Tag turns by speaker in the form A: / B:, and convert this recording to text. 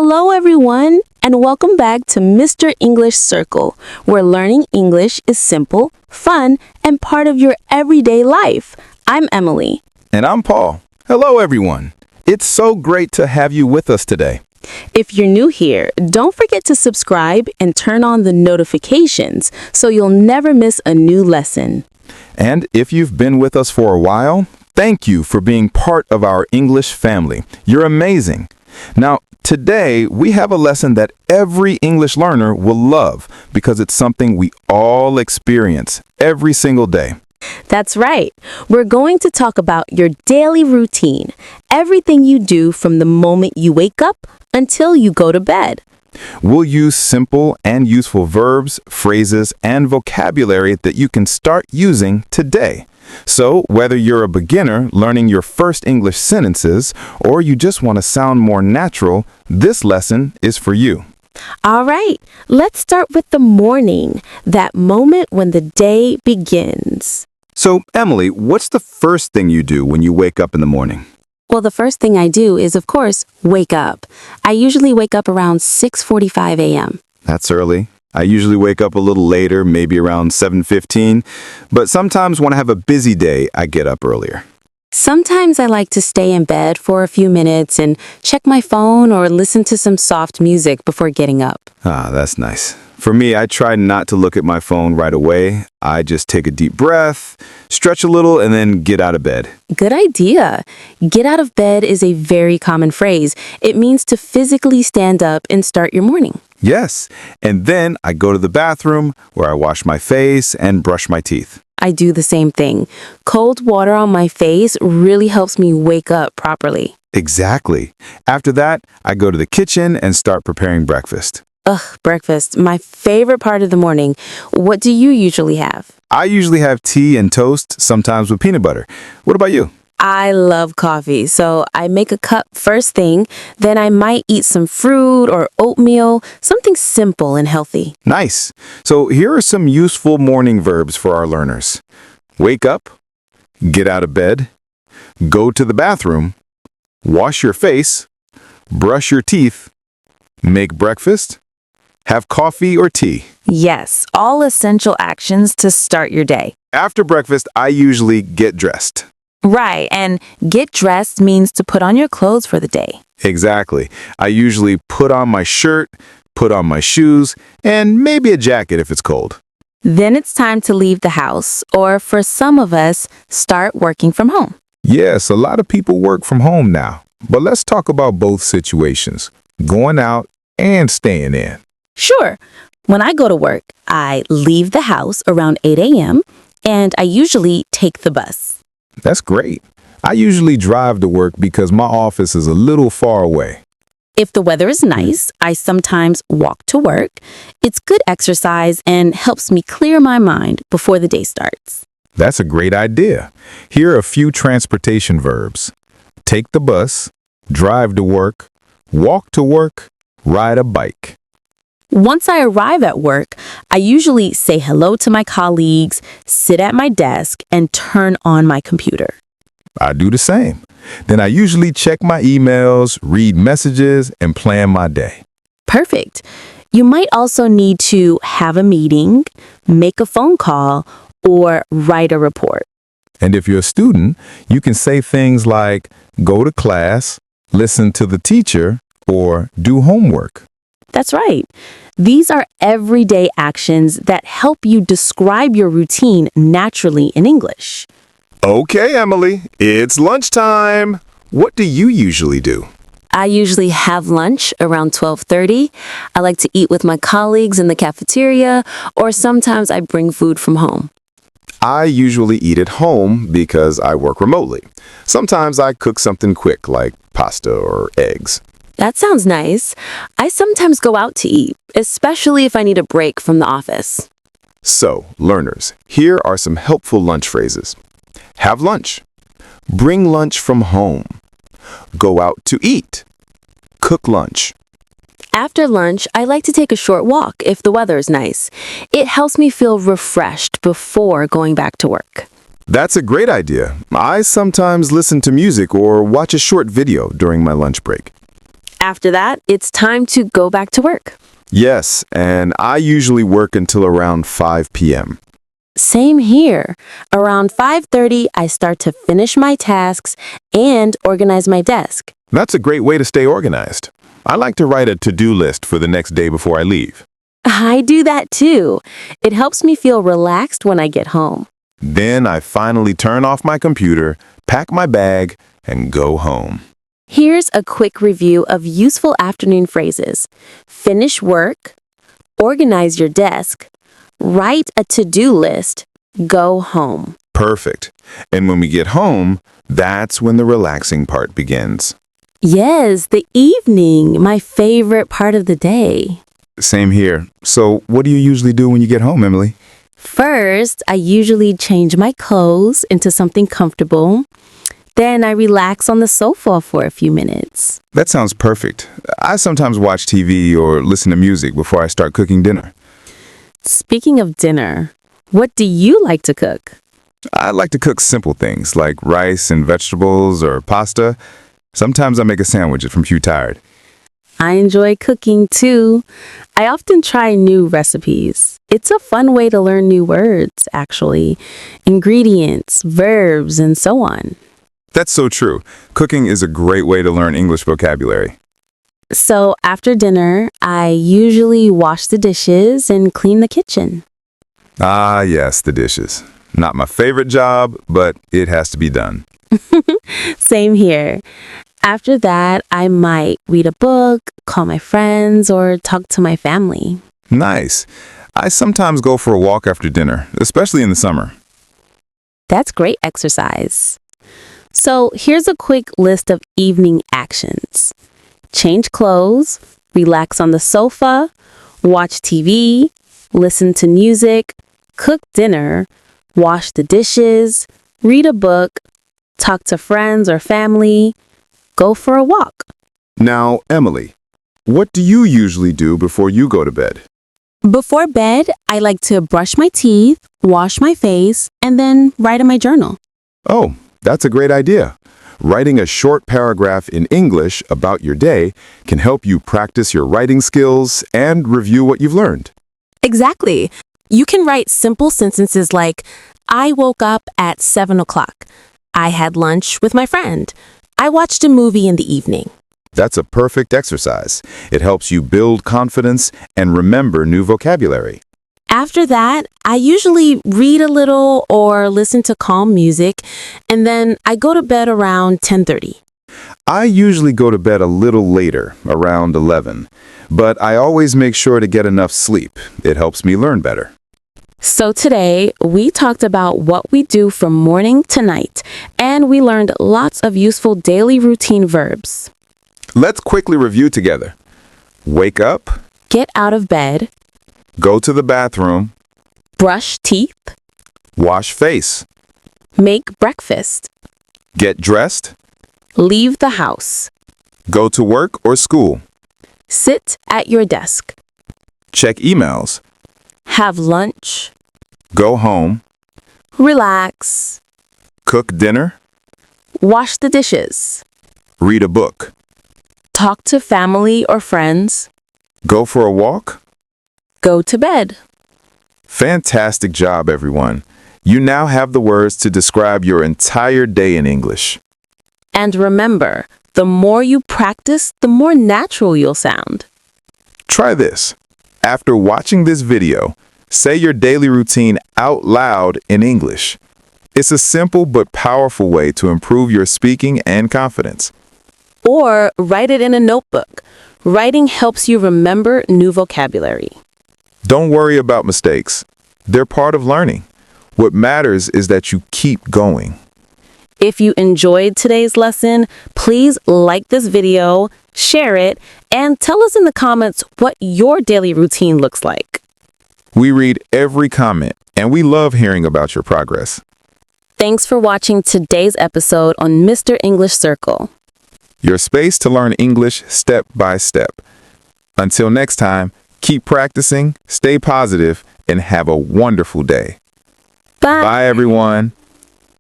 A: Hello, everyone, and welcome back to Mr. English Circle, where learning English is simple, fun, and part of your everyday life. I'm Emily.
B: And I'm Paul. Hello, everyone. It's so great to have you with us today.
A: If you're new here, don't forget to subscribe and turn on the notifications so you'll never miss a new lesson.
B: And if you've been with us for a while, thank you for being part of our English family. You're amazing. Now, today we have a lesson that every English learner will love because it's something we all experience every single day.
A: That's right. We're going to talk about your daily routine, everything you do from the moment you wake up until you go to bed.
B: We'll use simple and useful verbs, phrases, and vocabulary that you can start using today. So, whether you're a beginner learning your first English sentences or you just want to sound more natural, this lesson is for you.
A: All right, let's start with the morning, that moment when the day begins.
B: So, Emily, what's the first thing you do when you wake up in the morning?
A: Well, the first thing I do is, of course, wake up. I usually wake up around 6:45 a.m.
B: That's early. I usually wake up a little later, maybe around 7:15, but sometimes when I have a busy day, I get up earlier.
A: Sometimes I like to stay in bed for a few minutes and check my phone or listen to some soft music before getting up.
B: Ah, that's nice. For me, I try not to look at my phone right away. I just take a deep breath, stretch a little, and then get out of bed.
A: Good idea. Get out of bed is a very common phrase. It means to physically stand up and start your morning.
B: Yes, and then I go to the bathroom where I wash my face and brush my teeth.
A: I do the same thing. Cold water on my face really helps me wake up properly.
B: Exactly. After that, I go to the kitchen and start preparing breakfast.
A: Ugh, breakfast, my favorite part of the morning. What do you usually have?
B: I usually have tea and toast, sometimes with peanut butter. What about you?
A: I love coffee, so I make a cup first thing, then I might eat some fruit or oatmeal, something simple and healthy.
B: Nice. So here are some useful morning verbs for our learners. Wake up, get out of bed, go to the bathroom, wash your face, brush your teeth, make breakfast, have coffee or tea.
C: Yes, all essential actions to start your day.
B: After breakfast, I usually get dressed.
C: Right, and get dressed means to put on your clothes for the day.
B: Exactly. I usually put on my shirt, put on my shoes, and maybe a jacket if it's cold.
C: Then it's time to leave the house, or for some of us, start working from home.
D: Yes, a lot of people work from home now. But let's talk about both situations, going out and staying in.
A: Sure. When I go to work, I leave the house around 8 a.m. and I usually take the bus.
D: That's great. I usually drive to work because my office is a little far away.
A: If the weather is nice, I sometimes walk to work. It's good exercise and helps me clear my mind before the day starts.
D: That's a great idea. Here are a few transportation verbs. Take the bus, drive to work, walk to work, ride a bike.
A: Once I arrive at work, I usually say hello to my colleagues, sit at my desk, and turn on my computer.
D: I do the same. Then I usually check my emails, read messages, and plan my day.
A: Perfect. You might also need to have a meeting, make a phone call, or write a report.
D: And if you're a student, you can say things like go to class, listen to the teacher, or do homework.
A: That's right. These are everyday actions that help you describe your routine naturally in English.
B: Okay, Emily, it's lunchtime. What do you usually do?
A: I usually have lunch around 12:30. I like to eat with my colleagues in the cafeteria, or sometimes I bring food from home.
B: I usually eat at home because I work remotely. Sometimes I cook something quick like pasta or eggs.
A: That sounds nice. I sometimes go out to eat, especially if I need a break from the office.
B: So, learners, here are some helpful lunch phrases. Have lunch. Bring lunch from home. Go out to eat. Cook lunch.
A: After lunch, I like to take a short walk if the weather is nice. It helps me feel refreshed before going back to work.
B: That's a great idea. I sometimes listen to music or watch a short video during my lunch break.
C: After that, it's time to go back to work.
B: Yes, and I usually work until around 5 p.m.
C: Same here. Around 5:30, I start to finish my tasks and organize my desk.
D: That's a great way to stay organized. I like to write a to-do list for the next day before I leave.
C: I do that too. It helps me feel relaxed when I get home.
D: Then I finally turn off my computer, pack my bag, and go home.
C: Here's a quick review of useful afternoon phrases. Finish work, organize your desk, write a to-do list, go home.
D: Perfect. And when we get home, that's when the relaxing part begins.
C: Yes, the evening, my favorite part of the day.
D: Same here. So what do you usually do when you get home, Emily?
C: First, I usually change my clothes into something comfortable. Then I relax on the sofa for a few minutes.
D: That sounds perfect. I sometimes watch TV or listen to music before I start cooking dinner.
C: Speaking of dinner, what do you like to cook?
D: I like to cook simple things like rice and vegetables or pasta. Sometimes I make a sandwich if I'm too tired.
C: I enjoy cooking too. I often try new recipes. It's a fun way to learn new words, actually. Ingredients, verbs, and so on.
D: That's so true. Cooking is a great way to learn English vocabulary.
C: So after dinner, I usually wash the dishes and clean the kitchen.
D: Ah, yes, the dishes. Not my favorite job, but it has to be done.
C: Same here. After that, I might read a book, call my friends, or talk to my family.
D: Nice. I sometimes go for a walk after dinner, especially in the summer.
C: That's great exercise. So here's a quick list of evening actions. Change clothes, relax on the sofa, watch TV, listen to music, cook dinner, wash the dishes, read a book, talk to friends or family, go for a walk.
B: Now, Emily, what do you usually do before you go to bed?
C: Before bed, I like to brush my teeth, wash my face, and then write in my journal.
B: Oh, that's a great idea. Writing a short paragraph in English about your day can help you practice your writing skills and review what you've learned.
C: Exactly. You can write simple sentences like, I woke up at 7 o'clock. I had lunch with my friend. I watched a movie in the evening.
B: That's a perfect exercise. It helps you build confidence and remember new vocabulary.
C: After that, I usually read a little or listen to calm music, and then I go to bed around 10:30.
B: I usually go to bed a little later, around 11, but I always make sure to get enough sleep. It helps me learn better.
C: So today, we talked about what we do from morning to night, and we learned lots of useful daily routine verbs.
B: Let's quickly review together. Wake up,
C: Get out of bed,
B: go to the bathroom,
C: brush teeth,
B: wash face,
C: make breakfast,
B: get dressed,
C: leave the house,
B: go to work or school,
C: sit at your desk,
B: check emails,
C: have lunch,
B: go home,
C: relax,
B: cook dinner,
C: wash the dishes,
B: read a book,
C: talk to family or friends,
B: go for a walk.
C: go to bed.
B: Fantastic job, everyone. You now have the words to describe your entire day in English.
C: And remember, the more you practice, the more natural you'll sound.
B: Try this. After watching this video, say your daily routine out loud in English. It's a simple but powerful way to improve your speaking and confidence.
C: Or write it in a notebook. Writing helps you remember new vocabulary.
B: Don't worry about mistakes. They're part of learning. What matters is that you keep going.
C: If you enjoyed today's lesson, please like this video, share it, and tell us in the comments what your daily routine looks like.
B: We read every comment, and we love hearing about your progress.
C: Thanks for watching today's episode on Mr. English Circle.
B: Your space to learn English step by step. Until next time, keep practicing, stay positive, and have a wonderful day.
C: Bye.
B: Bye, everyone.